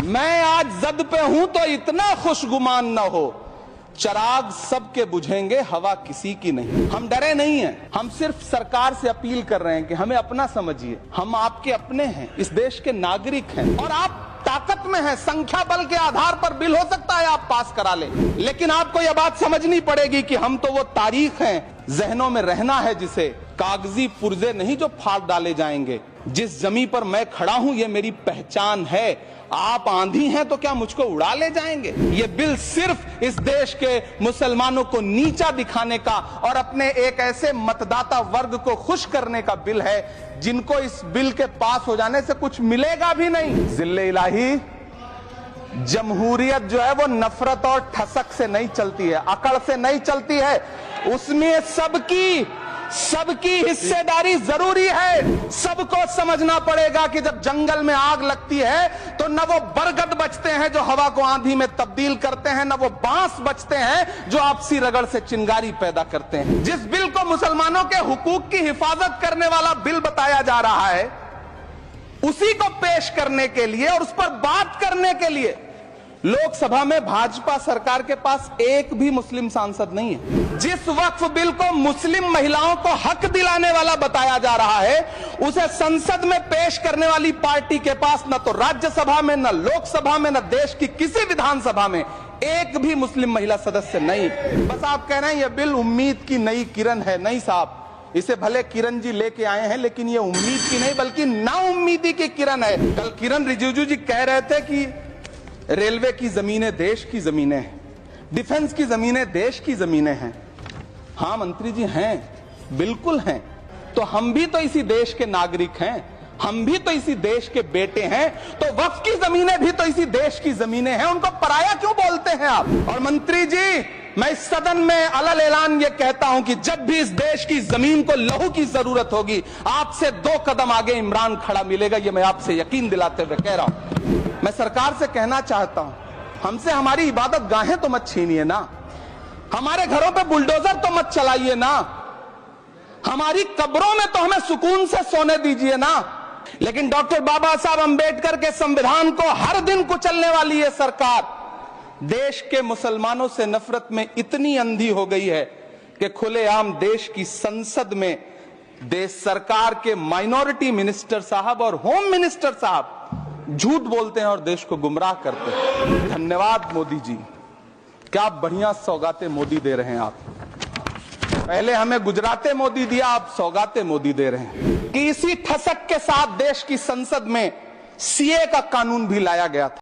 मैं आज जद पे हूं तो इतना खुशगुमान न हो, चराग सबके बुझेंगे हवा किसी की नहीं। हम डरे नहीं हैं, हम सिर्फ सरकार से अपील कर रहे हैं कि हमें अपना समझिए। हम आपके अपने हैं, इस देश के नागरिक हैं और आप ताकत में हैं। संख्या बल के आधार पर बिल हो सकता है आप पास करा लें, लेकिन आपको यह बात समझनी पड़ेगी कि हम तो वो तारीख हैं, जहनों में रहना है जिसे, कागजी पुर्जे नहीं जो फाड़ डाले जाएंगे। जिस जमीन पर मैं खड़ा हूं ये मेरी पहचान है। आप आंधी हैं तो क्या मुझको उड़ा ले जाएंगे? ये बिल सिर्फ इस देश के मुसलमानों को नीचा दिखाने का और अपने एक ऐसे मतदाता वर्ग को खुश करने का बिल है जिनको इस बिल के पास हो जाने से कुछ मिलेगा भी नहीं। जिल्ले इलाही, जमहूरियत जो है वो नफरत और ठसक से नहीं चलती है, अकड़ से नहीं चलती है। उसमें सबकी हिस्सेदारी जरूरी है। सबको समझना पड़ेगा कि जब जंगल में आग लगती है तो न वो बरगद बचते हैं जो हवा को आंधी में तब्दील करते हैं, न वो बांस बचते हैं जो आपसी रगड़ से चिंगारी पैदा करते हैं। जिस बिल को मुसलमानों के हुकूक की हिफाजत करने वाला बिल बताया जा रहा है, उसी को पेश करने के लिए और उस पर बात करने के लिए लोकसभा में भाजपा सरकार के पास एक भी मुस्लिम सांसद नहीं है। जिस वक्फ बिल को मुस्लिम महिलाओं को हक दिलाने वाला बताया जा रहा है, उसे संसद में पेश करने वाली पार्टी के पास न तो राज्यसभा में, न लोकसभा में, न देश की किसी विधानसभा में एक भी मुस्लिम महिला सदस्य नहीं। बस आप कह रहे हैं यह बिल उम्मीद की नई किरण है। नहीं साहब, इसे भले किरण जी लेके आए हैं, लेकिन ये उम्मीद की नहीं बल्कि नाउम्मीदी की किरण है। कल किरण रिजिजू जी कह रहे थे कि रेलवे की जमीनें देश की जमीनें हैं, डिफेंस की जमीनें देश की जमीनें हैं। हाँ मंत्री जी हैं, बिल्कुल हैं। तो हम भी तो इसी देश के नागरिक हैं, हम भी तो इसी देश के बेटे हैं। तो वक्फ की जमीनें भी तो इसी देश की जमीनें हैं, उनको पराया क्यों बोलते हैं आप? और मंत्री जी, मैं इस सदन में अलल ऐलान ये कहता हूं कि जब भी इस देश की जमीन को लहू की जरूरत होगी, आपसे 2 कदम आगे इमरान खड़ा मिलेगा। ये मैं आपसे यकीन दिलाते हुए कह रहा हूं। मैं सरकार से कहना चाहता हूं, हमसे हमारी इबादत गाहें तो मत छीनिए ना, हमारे घरों पे बुलडोजर तो मत चलाइए ना, हमारी कब्रों में तो हमें सुकून से सोने दीजिए ना। लेकिन डॉक्टर बाबा साहब अंबेडकर के संविधान को हर दिन कुचलने वाली ये सरकार देश के मुसलमानों से नफरत में इतनी अंधी हो गई है कि खुलेआम देश की संसद में देश सरकार के माइनॉरिटी मिनिस्टर साहब और होम मिनिस्टर साहब झूठ बोलते हैं और देश को गुमराह करते हैं। धन्यवाद मोदी जी, क्या बढ़िया सौगातें मोदी दे रहे हैं आप। पहले हमें गुजराते मोदी दिया, आप सौगातें मोदी दे रहे हैं। कि इसी ठसक के साथ देश की संसद में सीए का कानून भी लाया गया था।